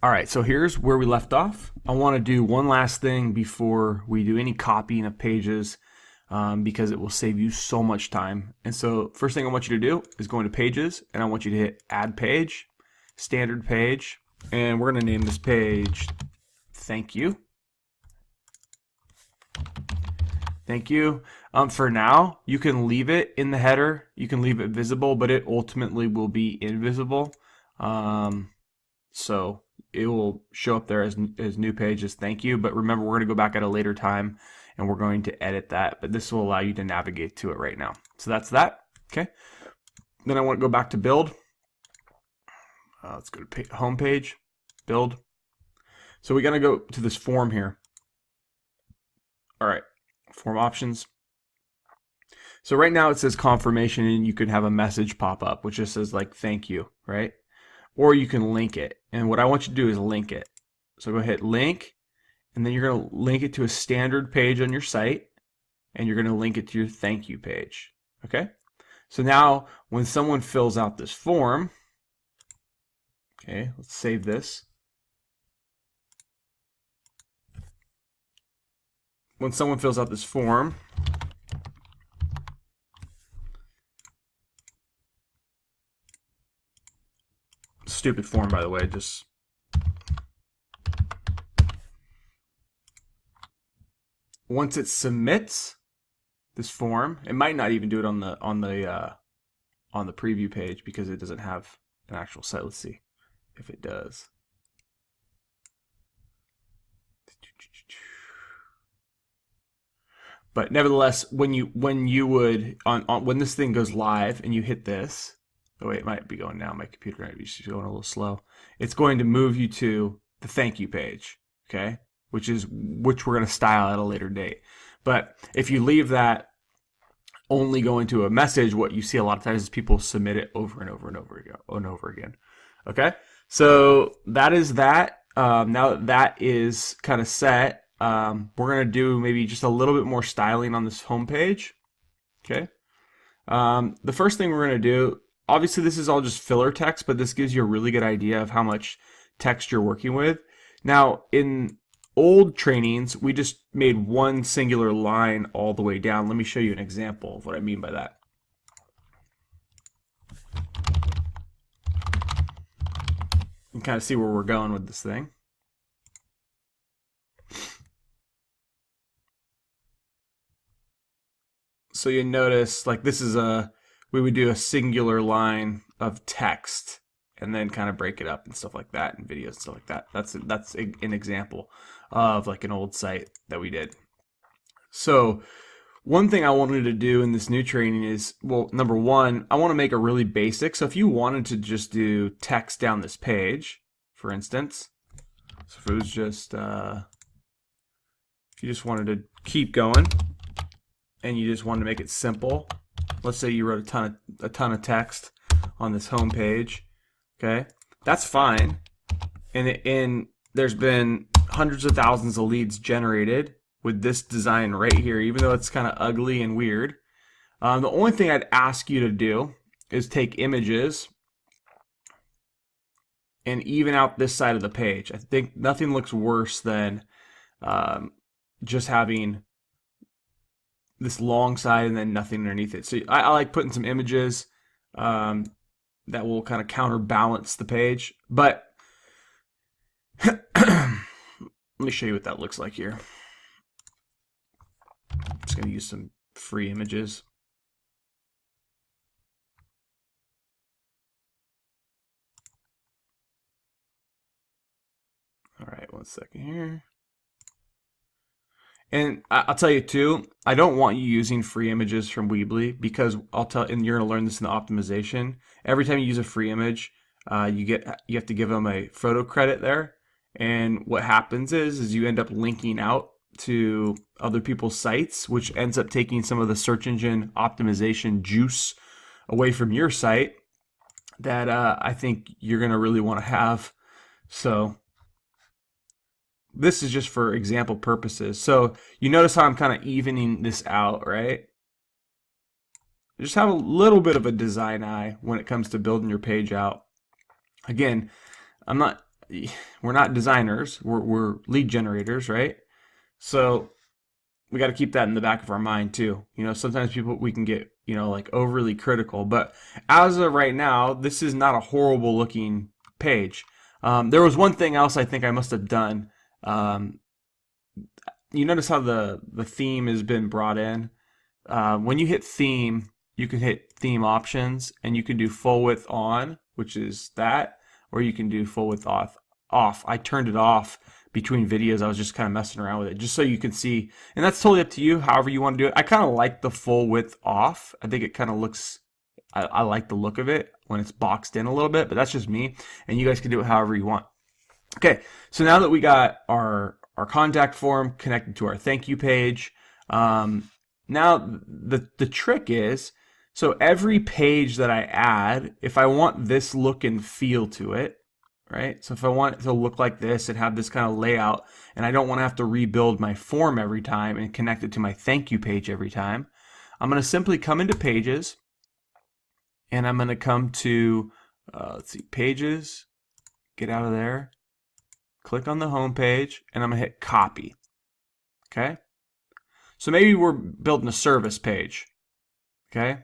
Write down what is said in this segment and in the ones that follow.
All right, so here's where we left off. I want to do one last thing before we do any copying of pages because it will save you so much time. And so first thing I want you to do is go into pages and I want you to hit add page, standard page, and we're going to name this page thank you. Thank you. For now, you can leave it in the header. You can leave it visible, but it ultimately will be invisible. So it will show up there as new pages. Thank you. But remember, we're going to go back at a later time and we're going to edit that. But this will allow you to navigate to it right now. So that's that. Okay. Then I want to go back to build. Let's go to home page, build. So we're going to go to this form here. All right. Form options. So right now it says confirmation and you can have a message pop up which just says like thank you, right? Or you can link it. And what I want you to do is link it. So go ahead, link, and then you're going to link it to a standard page on your site and you're going to link it to your thank you page. Okay? So now when someone fills out this form, okay, let's save this. When someone fills out this form, stupid form by the way, just once it submits this form, it might not even do it on the preview page because it doesn't have an actual site. Let's see if it does. But nevertheless, when this thing goes live and you hit this, oh wait, it might be going now. My computer might be just going a little slow. It's going to move you to the thank you page, okay? Which we're going to style at a later date. But if you leave that only going to a message, what you see a lot of times is people submit it over and over and over again. Okay, so that is that. Now that that is kind of set, we're going to do maybe just a little bit more styling on this home page. Okay. The first thing we're going to do, obviously this is all just filler text, but this gives you a really good idea of how much text you're working with. Now, in old trainings, we just made one singular line all the way down. Let me show you an example of what I mean by that. You can kind of see where we're going with this thing. So you notice, like this is we would do a singular line of text and then kind of break it up and stuff like that, and videos and stuff like that. That's an example of like an old site that we did. So one thing I wanted to do in this new training is, well, number one, I want to make it really basic. So if you wanted to just do text down this page, for instance, so if it was just, if you just wanted to keep going, and you just wanted to make it simple. Let's say you wrote a ton of text on this home page. Okay, that's fine. And there's been hundreds of thousands of leads generated with this design right here, even though it's kind of ugly and weird. The only thing I'd ask you to do is take images and even out this side of the page. I think nothing looks worse than just having this long side and then nothing underneath it. So I like putting some images that will kind of counterbalance the page. But let me show you what that looks like here. I'm just going to use some free images. All right, one second here. And I'll tell you too, I don't want you using free images from Weebly because and you're going to learn this in the optimization. Every time you use a free image, you have to give them a photo credit there. And what happens is you end up linking out to other people's sites, which ends up taking some of the search engine optimization juice away from your site that I think you're going to really want to have. So this is just for example purposes. So you notice how I'm kind of evening this out, right? Just have a little bit of a design eye when it comes to building your page out. Again, I'm not we're not designers. We're lead generators, right? So we got to keep that in the back of our mind too. Sometimes we can get, like overly critical, but as of right now, this is not a horrible looking page. There was one thing else I think I must have done. You notice how the theme has been brought in. When you hit theme, you can hit theme options, and you can do full width on, which is that, or you can do full width off. I turned it off between videos. I was just kind of messing around with it just so you can see, and that's totally up to you, however you want to do it. I kind of like the full width off. I think it kind of looks, I like the look of it when it's boxed in a little bit, but that's just me, and you guys can do it however you want. Okay, so now that we got our contact form connected to our thank you page, now the trick is, so every page that I add, if I want this look and feel to it, right? So if I want it to look like this and have this kind of layout, and I don't want to have to rebuild my form every time and connect it to my thank you page every time, I'm going to simply come into pages, and I'm going to come to, let's see, pages, get out of there, click on the home page, and I'm going to hit copy. Okay? So maybe we're building a service page. Okay?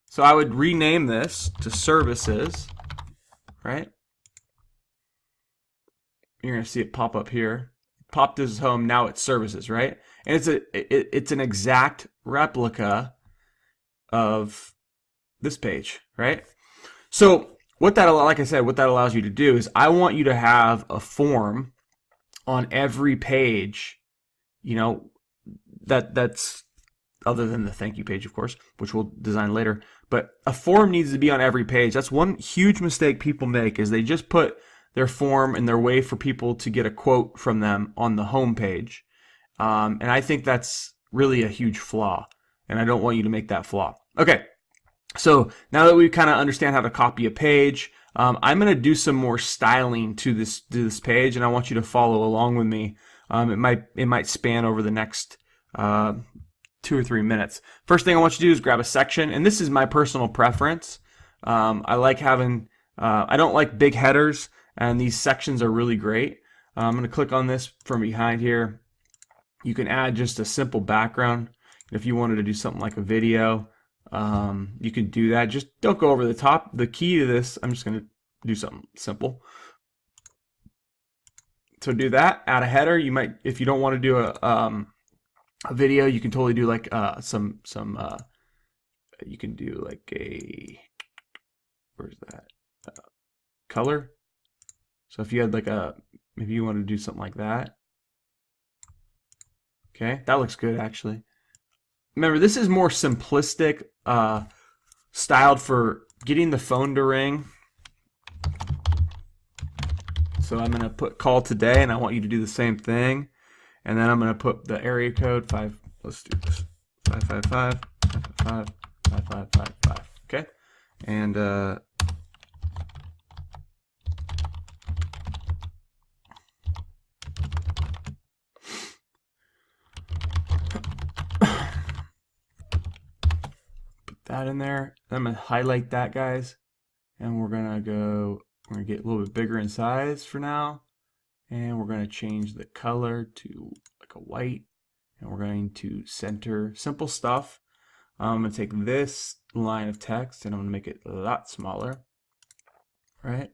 So I would rename this to services, right? You're going to see it pop up here. Popped as home, now it's services, right? And it's an exact replica of this page, right? So what that, like I said, what that allows you to do is, I want you to have a form on every page, that's other than the thank you page, of course, which we'll design later. But a form needs to be on every page. That's one huge mistake people make, is they just put their form and their way for people to get a quote from them on the home page. And I think that's really a huge flaw, and I don't want you to make that flaw. Okay, so now that we kind of understand how to copy a page, I'm going to do some more styling to this page, and I want you to follow along with me. It might span over the next 2 or 3 minutes. First thing I want you to do is grab a section, and this is my personal preference. I like having, I don't like big headers, and these sections are really great. I'm going to click on this from behind here. You can add just a simple background. If you wanted to do something like a video, you can do that. Just don't go over the top. The key to this, I'm just going to do something simple. So do that. Add a header. You might, if you don't want to do a video, you can totally do like you can do like a, where's that, color. So if you had like maybe you want to do something like that. Okay, that looks good actually. Remember, this is more simplistic, styled for getting the phone to ring. So I'm going to put call today, and I want you to do the same thing. And then I'm going to put the area code 5. Let's do this 555 555 5555. Okay, and that in there. I'm going to highlight that, guys, and we're going to get a little bit bigger in size for now, and we're going to change the color to like a white, and we're going to center. Simple stuff. I'm going to take this line of text and I'm going to make it a lot smaller, right?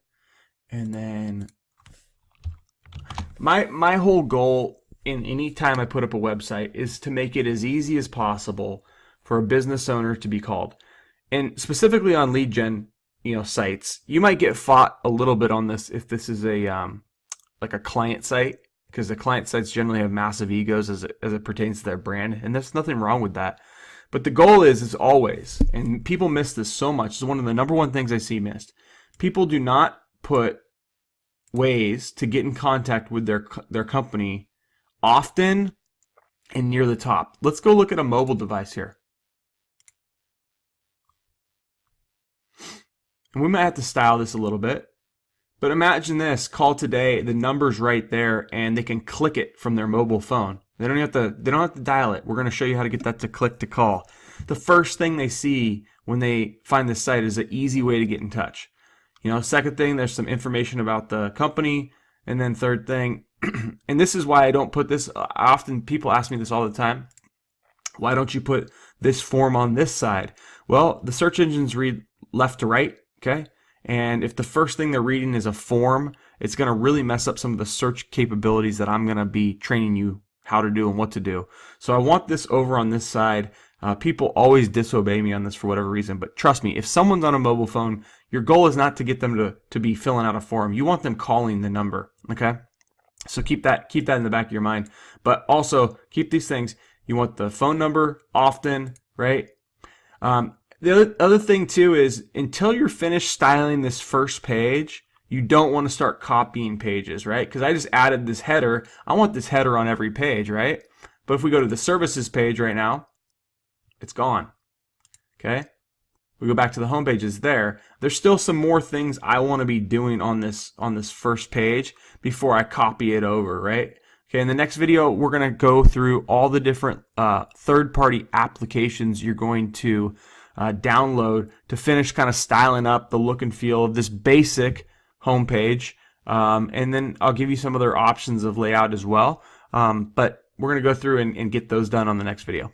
And then my whole goal in any time I put up a website is to make it as easy as possible for a business owner to be called. And specifically on lead gen, sites, you might get fought a little bit on this if this is a like a client site, because the client sites generally have massive egos as it pertains to their brand, and there's nothing wrong with that. But the goal is always, and people miss this so much, it's one of the #1 things I see missed. People do not put ways to get in contact with their company often and near the top. Let's go look at a mobile device here. And we might have to style this a little bit, but imagine this: call today, the number's right there, and they can click it from their mobile phone. They don't have to dial it. We're going to show you how to get that to click to call. The first thing they see when they find this site is an easy way to get in touch. Second thing, there's some information about the company. And then third thing, and this is why I don't put this, often people ask me this all the time, why don't you put this form on this side? Well, the search engines read left to right, okay? And if the first thing they're reading is a form, it's going to really mess up some of the search capabilities that I'm going to be training you how to do and what to do. So I want this over on this side. People always disobey me on this for whatever reason, but trust me, if someone's on a mobile phone, your goal is not to get them to be filling out a form. You want them calling the number, okay? So keep that in the back of your mind. But also keep these things. You want the phone number often, right? The other thing too is until you're finished styling this first page, you don't want to start copying pages, right? Because I just added this header. I want this header on every page, right? But if we go to the services page right now, it's gone, okay? We go back to the home page, it's there. There's still some more things I want to be doing on this first page before I copy it over, right? Okay, in the next video, we're going to go through all the different third-party applications you're going to download to finish kind of styling up the look and feel of this basic home page. And then I'll give you some other options of layout as well. But we're going to go through and get those done on the next video.